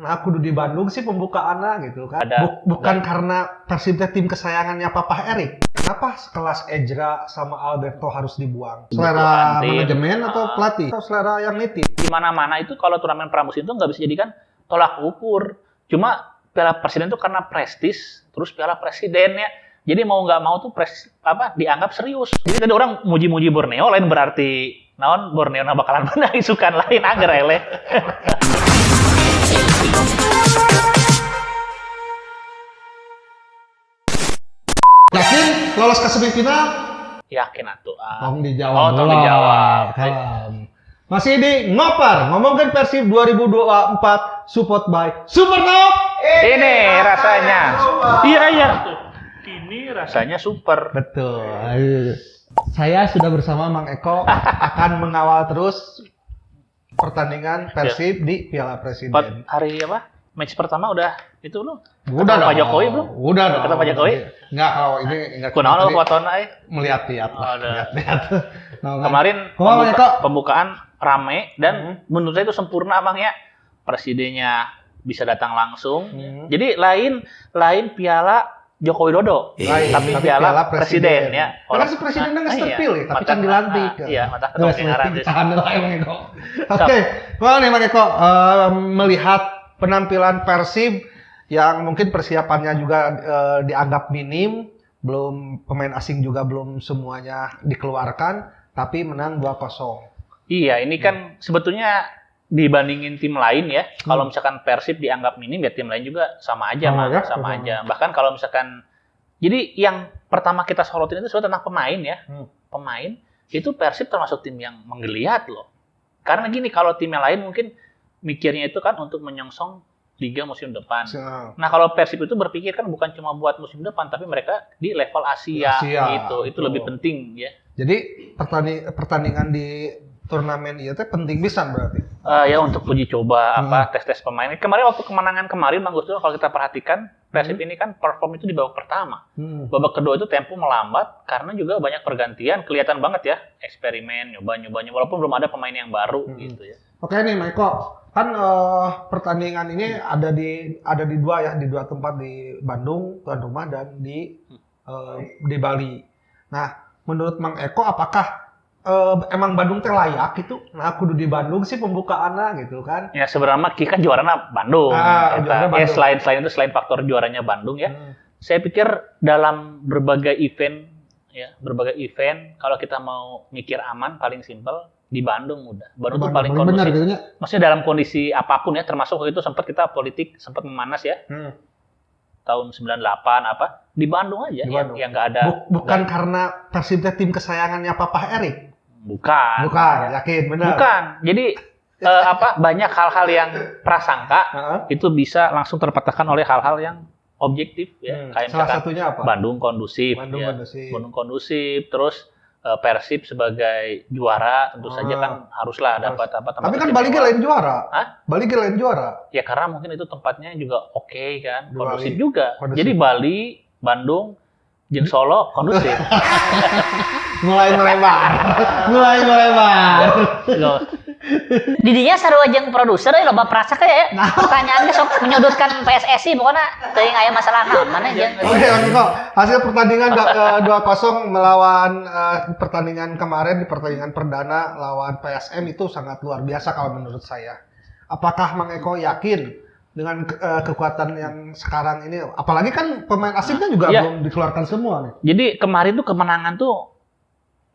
Nah, kudu di Bandung sih pembukaannya gitu kan. Bukan karena Persib tim kesayangannya Papa Erik. Kenapa sekelas Ejra sama Alberto harus dibuang? Selera manajemen atau pelatih? Atau selera yang nitip? Di mana-mana itu kalau turnamen pramusim itu nggak bisa jadikan tolak ukur. Cuma Piala Presiden itu karena prestis, terus Piala Presidennya. Jadi mau nggak mau tuh dianggap serius. Jadi tadi orang muji-muji Borneo, lain berarti naon Borneo bakalan menang isukan lain agar eleh. Yakin lolos ke semifinal? Yakin atuh. Tong dijawab. Tong dijawab. Masih di Ngopar, ngomongin Persib 2024 support by Supernov. Ini rasanya. Iya. Ini rasanya super. Betul. Saya sudah bersama Mang Eko akan mengawal terus pertandingan Persib di Piala Presiden. Hari apa? Match pertama udah itu loh. Udah dong. Pak Jokowi belum? Udah dong. Kata Pak Jokowi? Enggak, kalau ini enggak. Kunaon lo fotonya melihat-lihat lah. Lihat. Kemarin pembukaan rame dan menurut saya itu sempurna Bang ya. Presidennya bisa datang langsung. Jadi lain piala Joko Widodo, tapi piala presiden ya. Karena si presiden nggak terpilih, tapi kan dilantik. Iya, mata ketua pengarang. Oke, well nih Mang Eko melihat penampilan Persib yang mungkin persiapannya juga dianggap minim, belum pemain asing juga belum semuanya dikeluarkan, tapi menang 2-0. Iya, ini kan sebetulnya dibandingin tim lain ya, kalau misalkan Persib dianggap minim ya tim lain juga sama aja, sama aja. Bahkan kalau misalkan, jadi yang pertama kita sorotin itu sebenarnya tentang pemain ya. Pemain itu Persib termasuk tim yang menggeliat loh. Karena gini, kalau tim yang lain mungkin mikirnya itu kan untuk menyongsong Liga musim depan. Nah kalau Persib itu berpikir kan bukan cuma buat musim depan, tapi mereka di level Asia gitu. Itu lebih penting ya. Jadi pertandingan di turnamen itu penting pisan berarti. Ya untuk uji coba tes pemain. Kemarin waktu kemenangan kemarin Bang Gus, kalau kita perhatikan Persib ini kan perform itu di babak pertama. Babak kedua itu tempo melambat karena juga banyak pergantian, kelihatan banget ya eksperimen, nyoba-nyobanya walaupun belum ada pemain yang baru gitu ya. Oke nih Maiko, kan pertandingan ini ada di dua tempat, di Bandung tuan rumah dan di Bali. Nah, menurut Mang Eko apakah emang Bandung teh layak gitu? Nah, kudu di Bandung sih pembukaannya gitu kan. Ya sebenarnya kan juaranya Bandung. Ya selain itu selain faktor juaranya Bandung ya. Saya pikir dalam berbagai event kalau kita mau mikir aman paling simpel di Bandung udah. Bandung tuh paling kondusif. Maksudnya dalam kondisi apapun ya, termasuk waktu itu sempat kita politik sempat memanas ya. Tahun 98 di Bandung aja yang nggak ada. Bukan karena Persib tim kesayangannya Papa Erik. Bukan, yakin benar. Bukan. Jadi banyak hal-hal yang prasangka itu bisa langsung terpatahkan oleh hal-hal yang objektif ya. Kayak salah satunya apa? Bandung kondusif. Bandung kondusif, terus Persib sebagai juara tentu saja kan haruslah dapat tempat. Tapi kan Bali lain juara. Bali lain juara. Ya karena mungkin itu tempatnya juga oke kan, kondusif juga. Jadi Bali, Bandung, jeung Solo kondusif. mulai melebar. Didinya sarua jeung produser loba prasaka ya. Pertanyaannya sok menyudutkan PSSI pokoknya teuing aya masalah naon mana jeung. Oke, hasil pertandingan 2-0 melawan pertandingan kemarin di pertandingan perdana lawan PSM itu sangat luar biasa kalau menurut saya. Apakah Mang Eko yakin dengan kekuatan yang sekarang ini, apalagi kan pemain asingnya juga belum dikeluarkan semua nih. Jadi kemarin tuh kemenangan tuh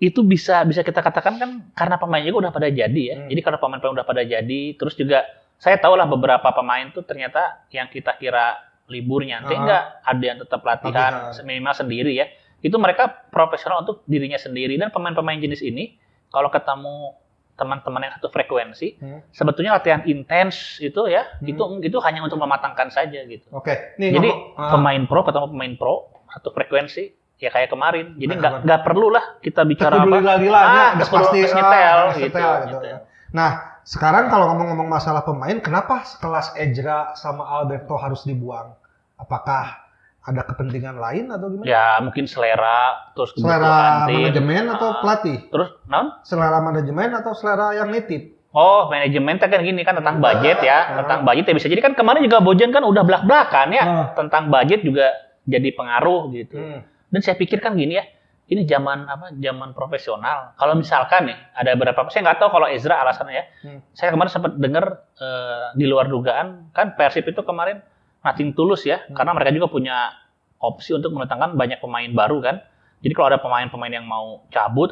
itu bisa kita katakan kan karena pemain juga udah pada jadi ya. Jadi karena pemain udah pada jadi, terus juga saya tahu lah beberapa pemain tuh ternyata yang kita kira libur nyantai enggak, ada yang tetap latihan minimal sendiri ya. Itu mereka profesional untuk dirinya sendiri, dan pemain-pemain jenis ini kalau ketemu teman-teman yang satu frekuensi, sebetulnya latihan intens itu ya, itu hanya untuk mematangkan saja gitu. Oke. Jadi pemain pro ketemu pemain pro satu frekuensi. Ya kayak kemarin, jadi nggak perlu lah kita bicara apa. Pasti nyetel gitu. Nah, sekarang kalau ngomong-ngomong masalah pemain, kenapa sekelas Ejra sama Alberto harus dibuang? Apakah ada kepentingan lain atau gimana? Ya mungkin selera, terus selera manajemen atau pelatih? Terus, selera manajemen atau selera yang nitip? Oh, manajemen kan gini kan tentang budget ya, tentang budget ya bisa jadi kan kemarin juga Bojan kan udah belak-belakan ya, tentang budget juga jadi pengaruh gitu. Dan saya pikir kan gini ya, ini zaman profesional. Kalau misalkan nih ada beberapa, saya nggak tahu kalau Ezra alasannya ya. Saya kemarin sempat dengar di luar dugaan kan Persib itu kemarin nothing tulus ya, karena mereka juga punya opsi untuk mendatangkan banyak pemain baru kan. Jadi kalau ada pemain-pemain yang mau cabut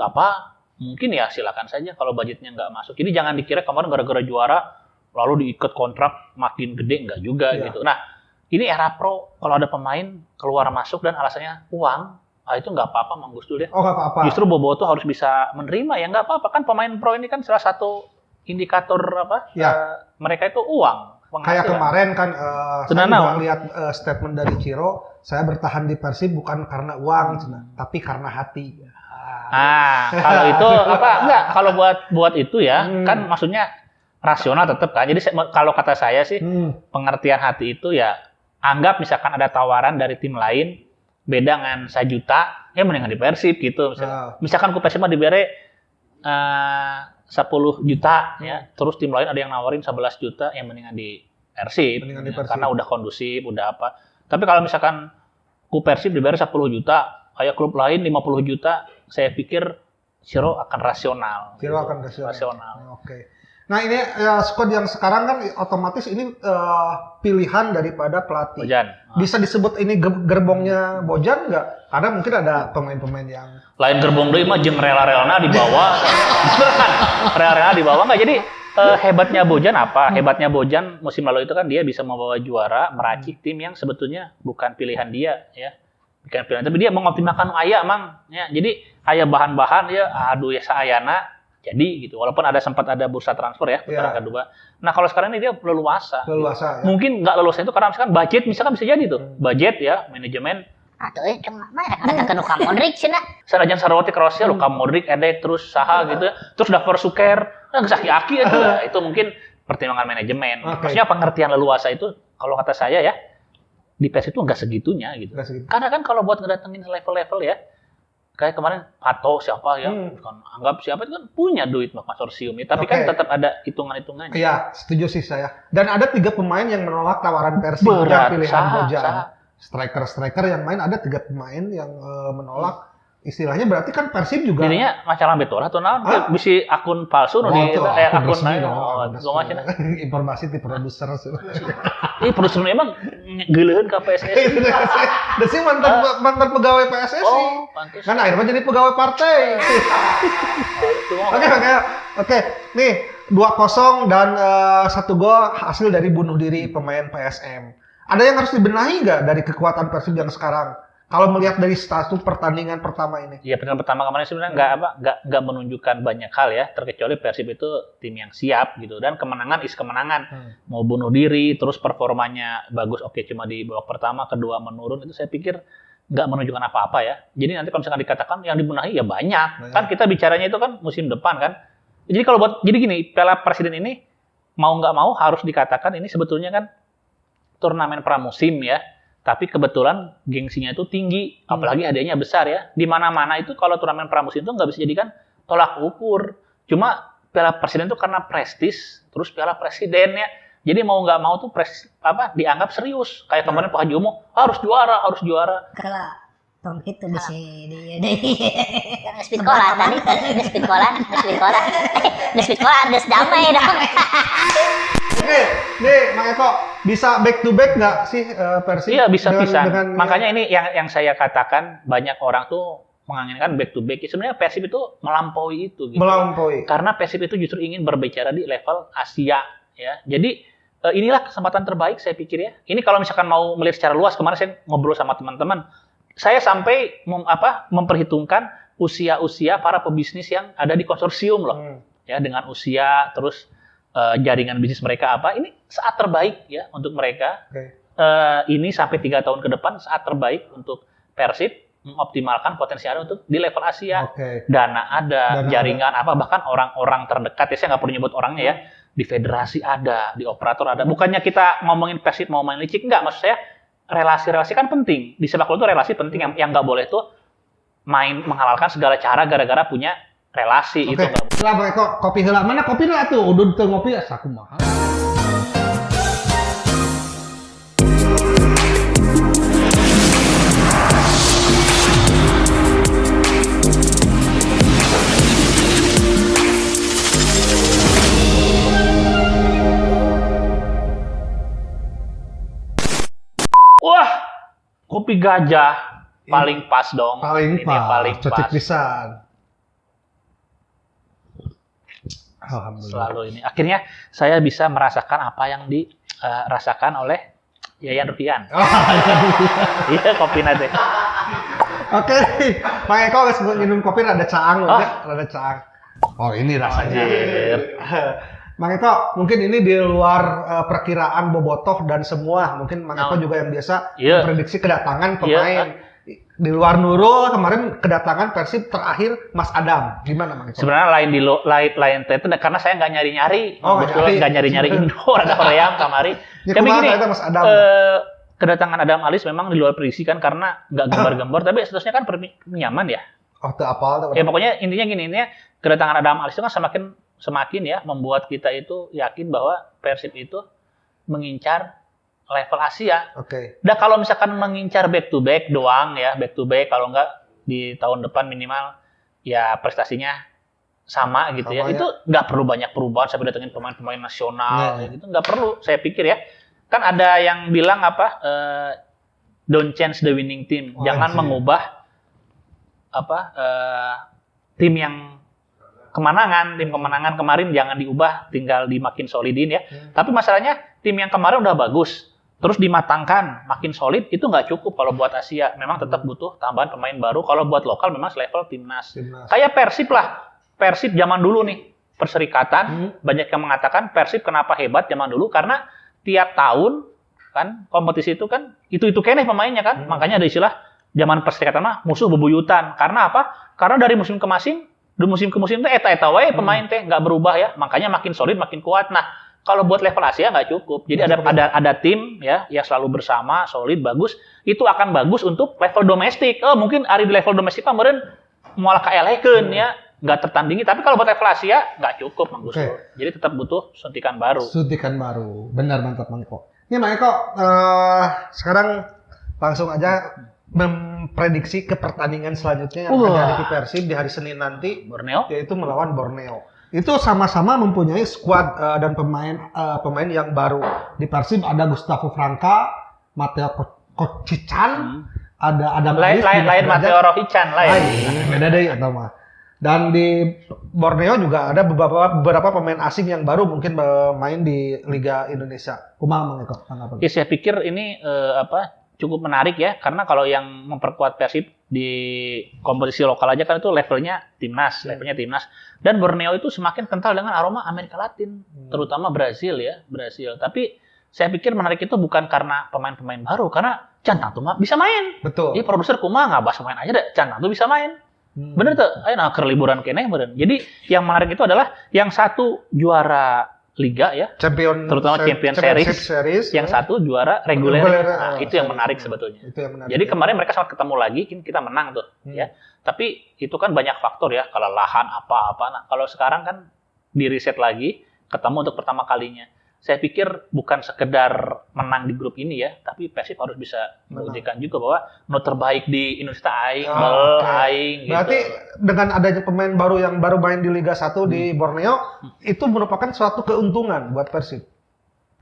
mungkin ya silakan saja kalau budgetnya nggak masuk. Jadi jangan dikira kemarin gara-gara juara lalu diikat kontrak makin gede, nggak juga gitu. Nah ini era pro, kalau ada pemain keluar masuk dan alasannya uang, itu nggak apa-apa Mang Gusdul ya. Oh nggak apa-apa. Justru Boboto harus bisa menerima ya nggak apa-apa kan pemain pro ini kan salah satu indikator mereka itu uang. Kayak kemarin kan saya juga lihat statement dari Ciro, saya bertahan di Persib bukan karena uang, tapi karena hati. Kalau itu enggak kalau buat itu ya kan maksudnya rasional tetap kan. Jadi kalau kata saya sih pengertian hati itu ya anggap misalkan ada tawaran dari tim lain beda dengan 1 juta ya mendingan di Persib gitu misalkan ku Persib mah dibere 10 juta ya terus tim lain ada yang nawarin 11 juta yang mendingan di Persib karena udah kondusif udah apa. Tapi kalau misalkan ku Persib dibere 10 juta kayak klub lain 50 juta saya pikir Ciro akan rasional. Ciro akan rasional. Oke. Nah ini squad yang sekarang kan otomatis ini pilihan daripada pelatih. Bojan. Bisa disebut ini gerbongnya Bojan nggak? Karena mungkin ada pemain-pemain yang lain gerbong deui mah jeung rela-relana di bawah. Beneran. Rela-relana di bawah nggak. Jadi hebatnya Bojan apa? Hebatnya Bojan musim lalu itu kan dia bisa membawa juara, meracik tim yang sebetulnya bukan pilihan dia ya. Bukan pilihan, tapi dia mengoptimalkan aya Mang ya. Jadi aya bahan-bahan ya aduh ya saayana jadi gitu. Walaupun sempat ada bursa transfer ya putaran kedua. Nah, kalau sekarang ini dia leluasa. Ya. Mungkin nggak leluasa itu karena misalkan budget misalkan bisa jadi tuh. Budget ya, manajemen. Atuh cuma ada Luka Modric cenah. Sanajan Sarwati Kroasia Luka Modric edek terus saha gitu ya. Terus daftar Suker, geus aki-aki itu. Itu mungkin pertimbangan manajemen. Maksudnya pengertian leluasa itu kalau kata saya ya di PES itu nggak segitunya gitu. Karena kan kalau buat ngedatengin level-level ya, kayak kemarin Pato siapa ya, kan anggap siapa itu kan punya duit konsorsium ya, tapi kan tetap ada hitungan-hitungannya. Iya, setuju sih saya. Dan ada 3 pemain yang menolak tawaran Persib yang pilihan Bojan. Striker yang main ada 3 pemain yang menolak. Istilahnya berarti kan Persib juga. Jadinya masalah betul atau naon? Bisa akun palsu di akun lain. Informasi di produser. Produser emang geuleuheun ka PSSI. Desi mantan pegawai PSSI. Oh, pantes. Kan akhirnya jadi pegawai partai. Oke. Nih 2-0 dan 1 gol hasil dari bunuh diri pemain PSM. Ada yang harus dibenahi nggak dari kekuatan Persib yang sekarang? Kalau melihat dari status pertandingan pertama ini. Iya, pertandingan pertama kemarin sebenarnya nggak menunjukkan banyak hal ya, terkecuali Persib itu tim yang siap gitu dan kemenangan kemenangan. Mau bunuh diri, terus performanya bagus, oke cuma di babak pertama, kedua menurun itu saya pikir nggak menunjukkan apa-apa ya. Jadi nanti kalau misalkan dikatakan yang dibenahi ya banyak. Kan kita bicaranya itu kan musim depan kan. Jadi kalau jadi gini, Piala Presiden ini mau nggak mau harus dikatakan ini sebetulnya kan turnamen pramusim ya. Tapi kebetulan gengsinya itu tinggi, apalagi hadiahnya besar ya. Di mana-mana itu kalau turnamen pramusim itu nggak bisa jadikan tolak ukur. Cuma Piala Presiden itu karena prestis, terus Piala Presiden ya. Jadi mau nggak mau tuh dianggap serius. Kayak kemarin Pak Haji Umo harus juara. Kalau tong itu bisa sekolah tadi, harus damai dong. Nih, Mang Eko, bisa back to back nggak sih Persib? Iya, bisa pisan. Makanya ini yang saya katakan banyak orang tuh menginginkan back to back. Sebenarnya Persib itu melampaui itu. Gitu. Karena Persib itu justru ingin berbicara di level Asia. Ya, jadi inilah kesempatan terbaik saya pikir ya. Ini kalau misalkan mau melihat secara luas, kemarin saya ngobrol sama teman-teman, saya sampai memperhitungkan usia-usia para pebisnis yang ada di konsorsium loh. Ya, dengan usia terus jaringan bisnis mereka apa, ini saat terbaik ya untuk mereka. Ini sampai 3 tahun ke depan saat terbaik untuk Persib mengoptimalkan potensialnya untuk di level Asia. Dana ada, jaringan apa, bahkan orang-orang terdekat ya, saya nggak perlu nyebut orangnya ya, di federasi ada, di operator ada. Bukannya kita ngomongin Persib mau main licik, nggak, maksud saya relasi-relasi kan penting. Di sepak bola itu relasi penting, yang nggak boleh tuh main menghalalkan segala cara gara-gara punya relasi itu Oke, nggak. lah Bang Eko, kopi heula mana kopi lah tuh, udah teu ngopi ya saku mahal. Wah, kopi gajah paling pas dong. Paling Ini pas, paling cocok pas. pisan. Alhamdulillah. Selalu ini. Akhirnya saya bisa merasakan apa yang dirasakan oleh Yayan Ruhian. Oh, Iya, kopi nanti. oke, Bang Eko geus minum kopi rada caang Oh. ya, rada caang. Oh, ini rasanya. Anjir. Bang Eko, mungkin ini di luar perkiraan bobotoh dan semua. Mungkin Bang Eko juga yang biasa Iya. memprediksi kedatangan Iya. pemain. Di luar Nurul kemarin kedatangan Persib terakhir Mas Adam. Gimana Bang Eko? Sebenarnya lain di lain itu karena saya nggak nyari-nyari. Oh, Nggak nyari-nyari Indo, ada Korea kamari. Ya, Tapi kumaha gini, eta Mas Adam? kedatangan Adam Alis memang di luar prediksi kan karena nggak gembar-gembor, tapi seterusnya kan nyaman ya. Oh, teu apal teu. Ya pokoknya intinya gini, intinya kedatangan Adam Alis itu kan semakin ya membuat kita itu yakin bahwa Persib itu mengincar level Asia. Oke. Nah kalau misalkan mengincar back to back doang ya, back to back kalau nggak di tahun depan minimal ya prestasinya sama gitu ya. Sama ya. Itu nggak perlu banyak perubahan sampai datengin pemain-pemain nasional Nah. ya gitu, nggak perlu. Saya pikir ya, kan ada yang bilang apa, don't change the winning team, Oh, jangan anjir. mengubah apa tim yang tim kemenangan kemarin jangan diubah, tinggal dimakin solidin ya. Tapi masalahnya tim yang kemarin udah bagus, terus dimatangkan, makin solid, itu nggak cukup kalau buat Asia. Memang tetap butuh tambahan pemain baru. Kalau buat lokal memang selevel timnas. Timnas. Kayak Persib lah. Persib zaman dulu nih, perserikatan, banyak yang mengatakan Persib kenapa hebat zaman dulu, karena tiap tahun kan kompetisi itu kan itu keneh pemainnya kan. Makanya ada istilah zaman perserikatan mah musuh bebuyutan. Karena apa? Karena dari musim ke musim teh eta wae pemain teh nggak berubah ya. Makanya makin solid, makin kuat. Nah, kalau buat level Asia nggak cukup. Jadi ada tim ya yang selalu bersama, solid, bagus. Itu akan bagus untuk level domestik. Mungkin ari di level domestik kemarin mual kaelekeun ya, nggak tertandingi. Tapi kalau buat level Asia nggak cukup, Mang Gus. Oke. Jadi tetap butuh suntikan baru. Suntikan baru. Benar, mantap Bang Eko. Ini Bang Eko, sekarang langsung aja memprediksi ke pertandingan selanjutnya yang akan dihadapi Persib di hari Senin nanti, Borneo. yaitu melawan Borneo. Itu sama-sama mempunyai skuad dan pemain yang baru. Di Persib ada Gustavo Franca, Mateo Kocican, ada Adam Lain Alis, Mateo Rohichan lain. beda deh atau mah. Dan di Borneo juga ada beberapa pemain asing yang baru mungkin main di Liga Indonesia. Kumaha Mang Eko? Tanggapan? Ya, saya pikir ini cukup menarik ya, karena kalau yang memperkuat Persib di kompetisi lokal aja kan itu levelnya timnas. Dan Borneo itu semakin kental dengan aroma Amerika Latin, terutama Brasil ya, Brasil. Tapi saya pikir menarik itu bukan karena pemain-pemain baru, karena Can Tantu mah bisa main. Betul. Jadi produser kumaha ngabas main aja deh, Can Tantu bisa main. Bener tuh, ayo nah keur liburan keneh beureun. Jadi yang menarik itu adalah yang satu juara liga ya, terutama Champion Series, yang satu juara reguler. Nah, itu yang menarik sebetulnya. Itu yang menarik. Jadi kemarin mereka sempat ketemu lagi, kita menang tuh, ya. Tapi itu kan banyak faktor ya, kelelahan apa-apa. Nah, kalau sekarang kan di reset lagi, ketemu untuk pertama kalinya. Saya pikir bukan sekedar menang di grup ini ya, tapi Persib harus bisa membuktikan juga bahwa no terbaik di Indonesia aing, aing gitu. Berarti dengan adanya pemain baru yang baru main di Liga 1 di Borneo, itu merupakan suatu keuntungan buat Persib.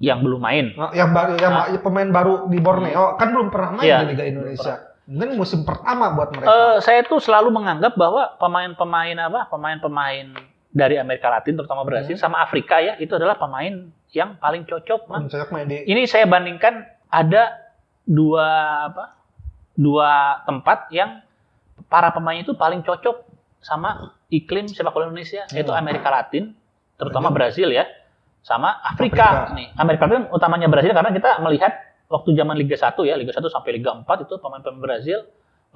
Yang belum main. Pemain baru di Borneo kan belum pernah main di Liga Indonesia. Mungkin musim pertama buat mereka. Saya tuh selalu menganggap bahwa pemain-pemain dari Amerika Latin, terutama Brasil sama Afrika ya, itu adalah pemain yang paling cocok, Man. Ini saya bandingkan ada dua tempat yang para pemain itu paling cocok sama iklim sepak bola Indonesia, yaitu Amerika Latin, terutama Brasil ya, sama Afrika. Nih, Amerika Latin utamanya Brasil karena kita melihat waktu zaman Liga 1 ya, Liga 1 sampai Liga 4 itu pemain-pemain Brasil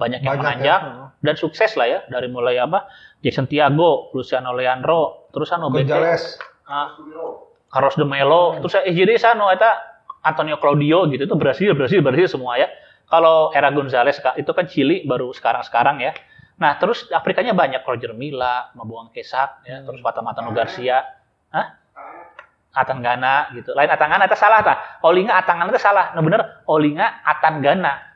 banyak yang menanjak dan sukses lah ya, dari mulai Jackson Thiago, Luciano Leandro, terus Gonzales, Carlos de Melo, terus jadi Antonio Claudio gitu, itu Brasil semua ya. Kalau era Gonzales itu kan Chili baru sekarang ya. Nah, terus Afrikanya banyak, Roger Milla, Mabuang Kesak, ya, terus Fatamata Garcia, Atangana gitu. Lain Atangana itu salah ta. Olinga Atangana itu salah. Nah bener, Olinga Atangana.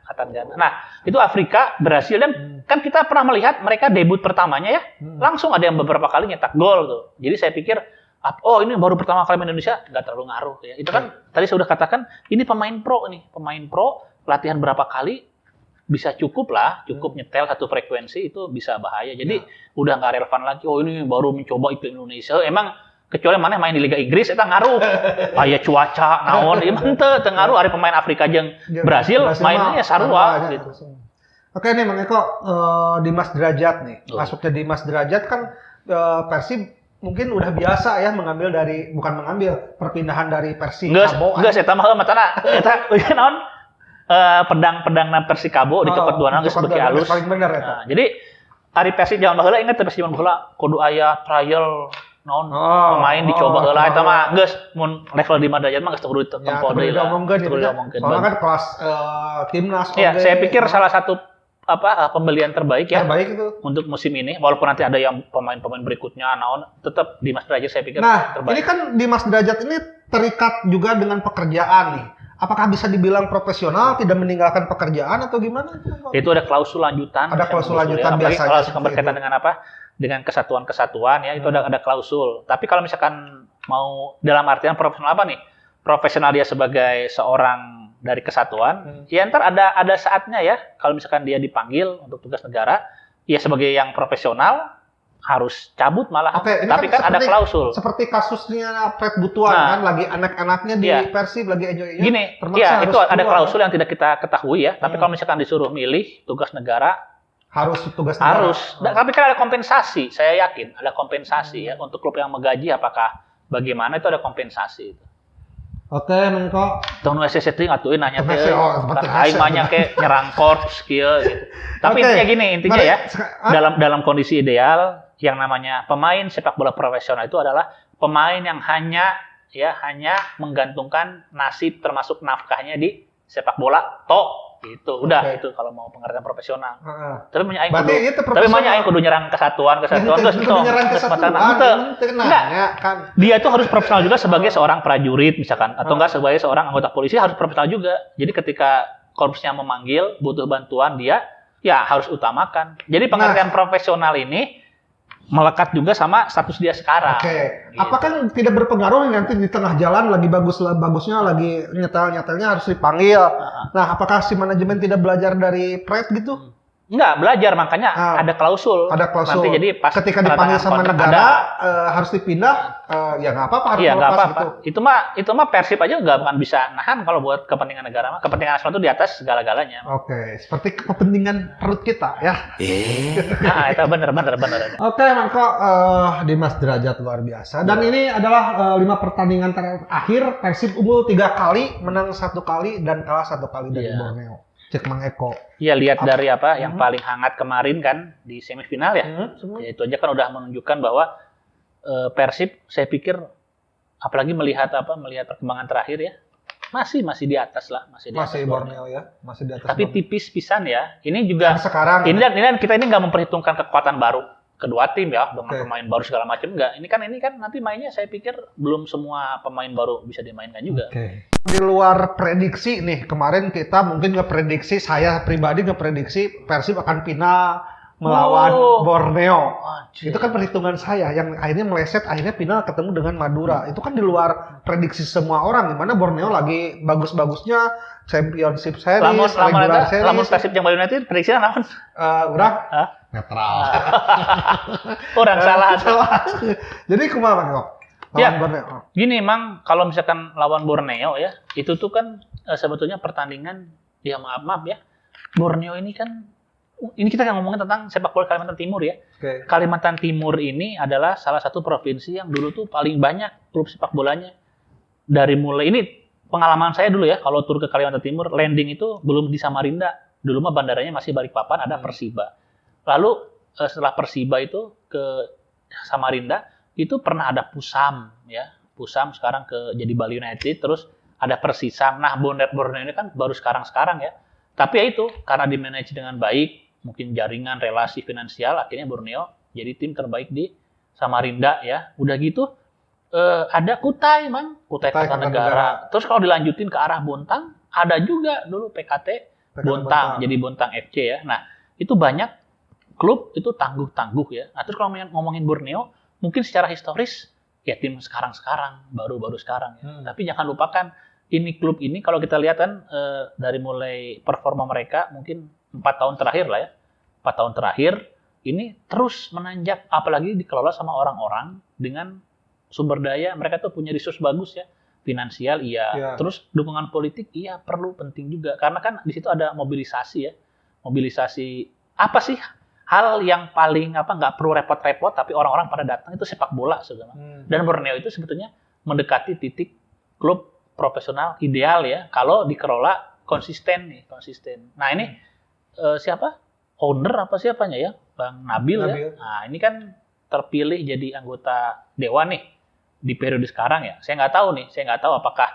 Nah, itu Afrika berhasil dan kan kita pernah melihat mereka debut pertamanya ya. Langsung ada yang beberapa kali nyetak gol tuh. Jadi saya pikir oh ini baru pertama kali Indonesia, nggak terlalu ngaruh ya. Itu kan tadi saya udah katakan ini pemain pro, latihan berapa kali bisa cukup nyetel satu frekuensi itu bisa bahaya. Jadi udah nggak relevan lagi. Oh ini baru mencoba iklim Indonesia. Emang kecuali mana main di Liga Inggris itu ngaruh. Aya cuaca naon emang teu ngaruh ari pemain Afrika jeung Brasil mainnya sarua gitu. Oke nih Mang Eko, Dimas Derajat nih. Masuknya Dimas Derajat kan Persib mungkin udah biasa ya bukan mengambil perpindahan dari Persikabo. Enggak saya tambah matana eta naon pedang Persikabo dicopot dua nang geus beuki alus. Paling bener eta. Nah, jadi ari Persib zaman baheula inget Persib zaman baheula kudu aya trial naon pemain dicoba heula eta mah geus mun level di Derajat mah geus kudu tempo deui lah. Soalnya kan kelas timnas. Iya, saya pikir salah satu pembelian terbaik ya. Terbaik itu untuk musim ini walaupun nanti ada yang pemain-pemain berikutnya naon tetap Dimas Derajat saya pikir terbaik. Ini kan Dimas Derajat ini terikat juga dengan pekerjaan nih. Apakah bisa dibilang profesional, tidak meninggalkan pekerjaan atau gimana? Itu ada klausul lanjutan. Ada klausul lanjutan biasanya. Kalau berkaitan dengan dengan kesatuan-kesatuan ya itu ada klausul. Tapi kalau misalkan mau dalam artian profesional nih? Profesional dia sebagai seorang dari kesatuan, ya ntar ada saatnya ya kalau misalkan dia dipanggil untuk tugas negara, ya sebagai yang profesional harus cabut malah. Tapi kan ada klausul. Seperti kasusnya Fred Butuan kan lagi anak-anaknya di Persib lagi enjoy-nya. Gini, ya itu ada klausul yang tidak kita ketahui ya. Tapi kalau misalkan disuruh milih tugas negara harus tugas negara. Tapi kan ada kompensasi, saya yakin ada kompensasi ya untuk klub yang menggaji apakah bagaimana itu ada kompensasi itu. Oke, Menko. Tahun SCT ngatuin nanya teh. Aing mah ke nyerang korps kieu gitu. Tapi intinya ya, dalam kondisi ideal yang namanya pemain sepak bola profesional itu adalah pemain yang hanya menggantungkan nasib termasuk nafkahnya di sepak bola gitu. Udah itu kalau mau pengertian profesional. Tapi manya aing kudu nyerang kesatuan terus nyerang kesatuan. Kan. Dia tuh harus profesional juga sebagai seorang prajurit misalkan atau enggak sebagai seorang anggota polisi harus profesional juga. Jadi ketika korpsnya memanggil butuh bantuan dia ya harus utamakan. Jadi pengertian profesional ini melekat juga sama status dia sekarang. Gitu. Apakah tidak berpengaruh nanti di tengah jalan lagi bagusnya lagi nyetelnya harus dipanggil. Nah, apakah si manajemen tidak belajar dari Fred gitu? Enggak, belajar makanya ada klausul. Ada klausul. Nanti jadi pas ketika dipanggil sama negara harus dipindah ya nggak apa-apa harus lepas gitu. Itu mah Persib aja nggak akan bisa nahan kalau buat kepentingan negara mah. Kepentingan nasional itu di atas segala-galanya. Oke, seperti kepentingan perut kita ya. Nah, itu benar. Oke, Mangko Dimas Derajat luar biasa. Dan ini adalah 5 pertandingan terakhir Persib unggul 3 kali, menang 1 kali dan kalah 1 kali dari Borneo. Cek Mang Eko. Iya, lihat dari yang paling hangat kemarin kan di semifinal ya. Ya itu aja kan udah menunjukkan bahwa Persib saya pikir apalagi melihat perkembangan terakhir ya. Masih di atas lah, masih di atas Borneo ya, masih di atas. Tapi Borneo. Tipis pisan ya. Ini juga sekarang ini kita ini nggak memperhitungkan kekuatan baru kedua tim ya dengan pemain baru segala macam enggak. Ini kan nanti mainnya saya pikir belum semua pemain baru bisa dimainkan juga. Di luar prediksi nih, kemarin kita mungkin saya pribadi ngeprediksi Persib akan final melawan Borneo. Itu kan perhitungan saya yang akhirnya meleset, akhirnya final ketemu dengan Madura. Itu kan di luar prediksi semua orang, dimana Borneo lagi bagus-bagusnya Championship Series, regular series. Lamun Persib yang Bali United prediksinya naon? Netral. Orang salah. Jadi kumaha Bang? Borneo. Gini Mang, kalau misalkan lawan Borneo ya, itu tuh kan sebetulnya pertandingan ya maaf ya. Borneo ini kan kita ngomongin tentang sepak bola Kalimantan Timur ya. Kalimantan Timur ini adalah salah satu provinsi yang dulu tuh paling banyak klub sepak bolanya. Dari mulai ini pengalaman saya dulu ya, kalau tur ke Kalimantan Timur, landing itu belum di Samarinda. Dulu mah bandaranya masih Balikpapan, ada Persiba. Lalu setelah Persiba itu ke Samarinda, itu pernah ada Pusam ya. Pusam sekarang jadi Bali United, terus ada Persisam. Nah, Borneo ini kan baru sekarang ya. Tapi ya itu karena di manage dengan baik, mungkin jaringan relasi finansial, akhirnya Borneo jadi tim terbaik di Samarinda ya. Udah gitu ada Kutai Kutai Kartanegara. Terus kalau dilanjutin ke arah Bontang, ada juga dulu PKT Bontang, jadi Bontang FC ya. Nah, itu banyak klub itu tangguh-tangguh ya. Nah, terus kalau ngomongin Borneo, mungkin secara historis ya tim sekarang-sekarang, baru-baru sekarang ya. Tapi jangan lupakan ini klub ini kalau kita lihat kan dari mulai performa mereka mungkin 4 tahun terakhir lah ya. 4 tahun terakhir ini terus menanjak, apalagi dikelola sama orang-orang dengan sumber daya, mereka tuh punya resource bagus ya. Finansial iya, terus dukungan politik iya perlu, penting juga. Karena kan di situ ada mobilisasi ya. Mobilisasi apa sih hal yang paling nggak perlu repot-repot tapi orang-orang pada datang itu sepak bola sebenarnya. Dan Borneo itu sebetulnya mendekati titik klub profesional ideal ya kalau dikelola konsisten. Nah, ini siapa? Owner apa siapanya ya? Bang Nabil. Ya. Nah, ini kan terpilih jadi anggota dewan nih di periode sekarang ya. Saya nggak tahu apakah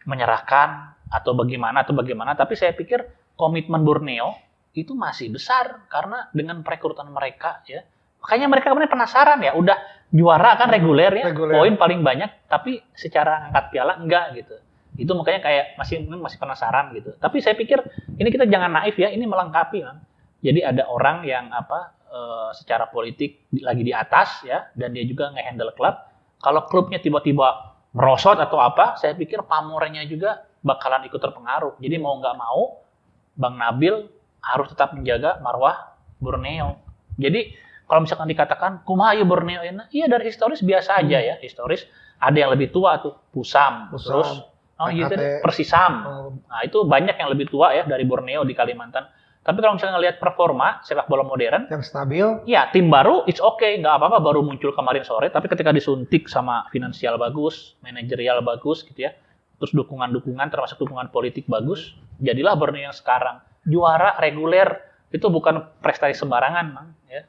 menyerahkan atau bagaimana, tapi saya pikir komitmen Borneo itu masih besar karena dengan perekrutan mereka ya. Makanya mereka kemarin penasaran ya, udah juara kan reguler ya, poin paling banyak, tapi secara angkat piala enggak gitu. Itu makanya kayak masih penasaran gitu. Tapi saya pikir ini kita jangan naif ya, ini melengkapi kan. Jadi ada orang yang secara politik lagi di atas ya, dan dia juga nge-handle klub. Kalau klubnya tiba-tiba merosot atau apa, saya pikir pamornya juga bakalan ikut terpengaruh. Jadi mau nggak mau, Bang Nabil harus tetap menjaga marwah Borneo. Jadi kalau misalkan dikatakan kumaha Borneo enak, iya dari historis biasa aja ya. Historis ada yang lebih tua tuh, Pusam. Terus Persisam. Nah, itu banyak yang lebih tua ya dari Borneo di Kalimantan. Tapi kalau misalnya ngelihat performa sepak bola modern yang stabil, ya tim baru it's okay, nggak apa-apa, baru muncul kemarin sore, tapi ketika disuntik sama finansial bagus, manajerial bagus gitu ya, terus dukungan-dukungan termasuk dukungan politik bagus, jadilah Borneo yang sekarang juara reguler. Itu bukan prestasi sembarangan, Mang ya.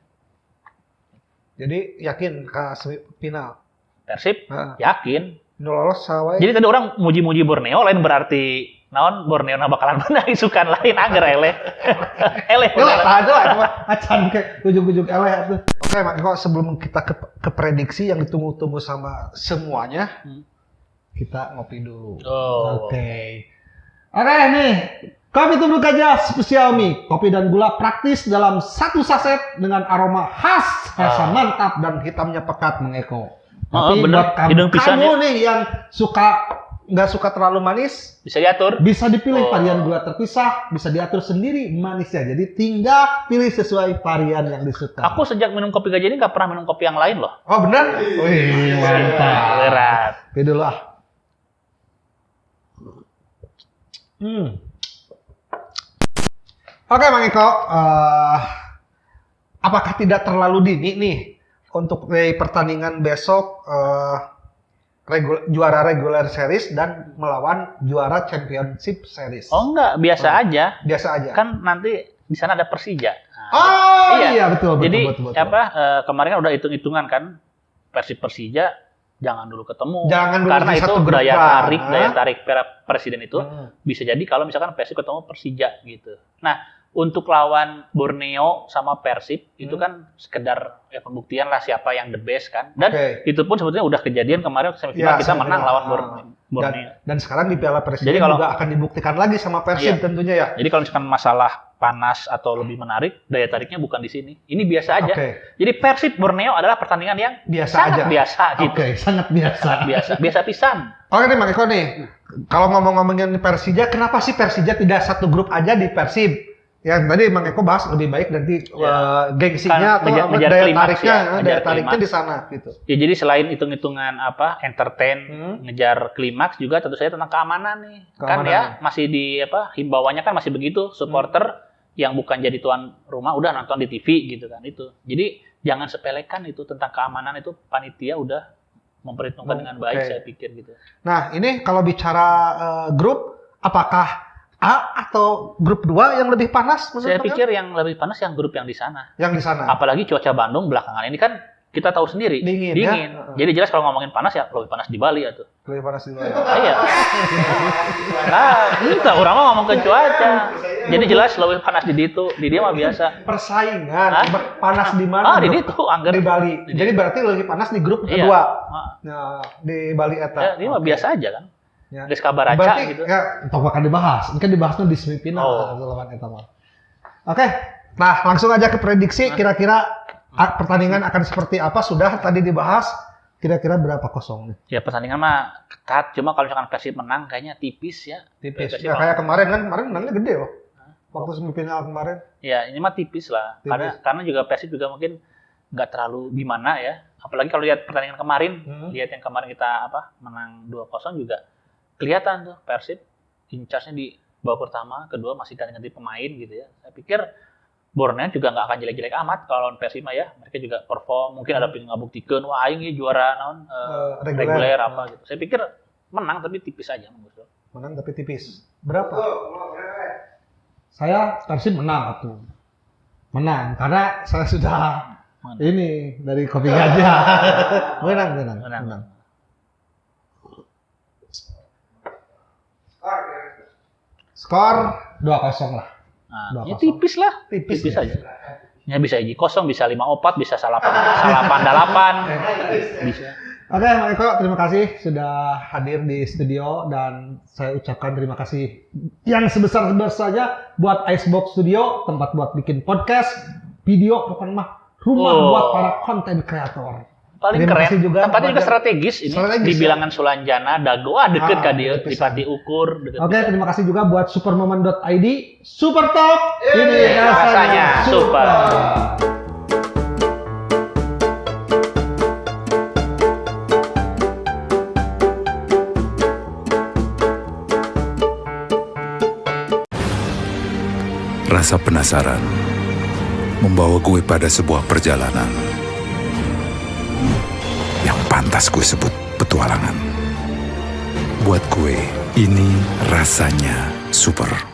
Jadi yakin ke semifinal. Persib yakin. Lolos sawai. Jadi tadi orang muji-muji Borneo lain berarti naon Borneo bakalan menang isukan lain agar eleh. Eleh. Ada lah cuma acan ke ujung-ujung eleh atuh. Oke, Mak Eko, sebelum kita ke prediksi yang ditunggu-tunggu sama semuanya, kita ngopi dulu. Oke, nih. Kopi Tubruk Gajah spesial mie, kopi dan gula praktis dalam satu saset dengan aroma khas, rasa mantap dan hitamnya pekat, Mang Eko. Tapi buat kamu nih yang nggak suka terlalu manis, bisa diatur, bisa dipilih varian gula terpisah, bisa diatur sendiri manisnya. Jadi tinggal pilih sesuai varian yang disuka. Aku sejak minum kopi Gajah ini nggak pernah minum kopi yang lain loh. Oh benar? Wih, mantap. Berat. Pilih lah. Oke, Mang Eko, apakah tidak terlalu dini nih untuk pertandingan besok juara regular series dan melawan juara championship series? Oh enggak, biasa aja. Biasa aja. Kan nanti di sana ada Persija. Nah, iya betul. Jadi betul. kemarin kan udah hitung-hitungan kan Persib Persija jangan dulu ketemu. Jangan dulu karena itu daya tarik presiden itu bisa jadi kalau misalkan Persib ketemu Persija gitu. Nah, untuk lawan Borneo sama Persib itu kan sekedar ya pembuktian lah siapa yang the best kan. Dan itu pun sebetulnya udah kejadian kemarin semifinal kita menang lawan Borneo. Dan sekarang di Piala Presiden juga akan dibuktikan lagi sama Persib tentunya ya. Jadi kalau misalkan masalah panas atau lebih menarik, daya tariknya bukan di sini. Ini biasa aja. Jadi Persib Borneo adalah pertandingan yang sangat biasa gitu. Sangat biasa. Biasa pisan. Oke nih Mang Eko nih. Kalau ngomongin Persija, kenapa sih Persija tidak satu grup aja di Persib? Ya tadi Mang Eko bahas lebih baik nanti gengsinya kan, atau daya tariknya di sana gitu. Ya jadi selain hitung-hitungan entertain, ngejar klimaks juga tentu saja tentang keamanan nih. Kan ya masih di himbauannya kan masih begitu, supporter yang bukan jadi tuan rumah udah nonton di TV gitu kan itu. Jadi jangan sepelekan itu tentang keamanan, itu panitia udah memperhitungkan dengan baik saya pikir gitu. Nah, ini kalau bicara grup, apakah A atau grup 2 yang lebih panas? Saya pikir yang lebih panas yang grup yang di sana. Yang di sana. Apalagi cuaca Bandung belakangan ini kan kita tahu sendiri. Dingin. Ya? Jadi jelas kalau ngomongin panas ya lebih panas di Bali atuh. Lebih panas di Bali. Iya. Nah, itu orang mah ngomong ke cuaca. Jadi jelas lebih panas di ditu, di dia mah biasa. Persaingan Hah? panas di mana? Di Bro? ditu anggar. Di Bali. Jadi berarti lebih panas di grup Iya. kedua. Heeh. Nah, di Bali Ya, eta. dia mah biasa aja kan. Ya. Geus kabar aja Berarti gitu. ya tong bakal dibahas. Ini kan dibahasnya di semifinal Oh. lawan eta mah. Oke. Nah, langsung aja ke prediksi kira-kira pertandingan akan seperti apa sudah tadi dibahas. Kira-kira berapa kosong nih? Ya pertandingan mah ketat, cuma kalau misalkan Persib menang kayaknya tipis ya. Tipis. Persib Ya, mah- kayak kemarin kan, kemarin menangnya gede loh. Waktu semifinal kemarin. Ya ini mah tipis lah. Tipis. Karena juga Persib juga mungkin nggak terlalu gimana ya. Apalagi kalau lihat pertandingan kemarin, lihat yang kemarin kita menang 2-0 juga kelihatan tuh Persib in charge-nya di babak pertama, kedua masih ganti-ganti pemain gitu ya. Saya pikir Borneo juga nggak akan jelek-jelek amat kalau lawan Persib mah ya. Mereka juga perform, mungkin ada yang ngabuktikan, wah aing ieu juara naon reguler apa gitu. Saya pikir menang tapi tipis aja menurut saya. Menang tapi tipis. Berapa? Saya Persib menang atuh. Menang karena saya sudah ini dari kopi gajah. menang. Menang. Skor 2-0 lah. Nah, 2-0. ya tipis lah, Tipis tipis ya. aja. Ya bisa 1-0, bisa 5-4, bisa salah 8, bisa. Oke, Mang Eko, terima kasih sudah hadir di studio dan saya ucapkan terima kasih yang sebesar-besarnya buat Icebox Studio, tempat buat bikin podcast, video, pokoknya mah rumah buat para konten kreator. Paling Terima keren. kasih juga Tempatnya juga kepada- strategis ini Strategis, di ya. bilangan Sulanjana, Dago, deket ka dia, deket di pisan. Pati Ukur, deket. Oke, terima kasih juga buat supermoment.id, Super Talk. Ini rasanya super. Rasa penasaran membawa gue pada sebuah perjalanan yang pantas gue sebut petualangan. Buat gue, ini rasanya super.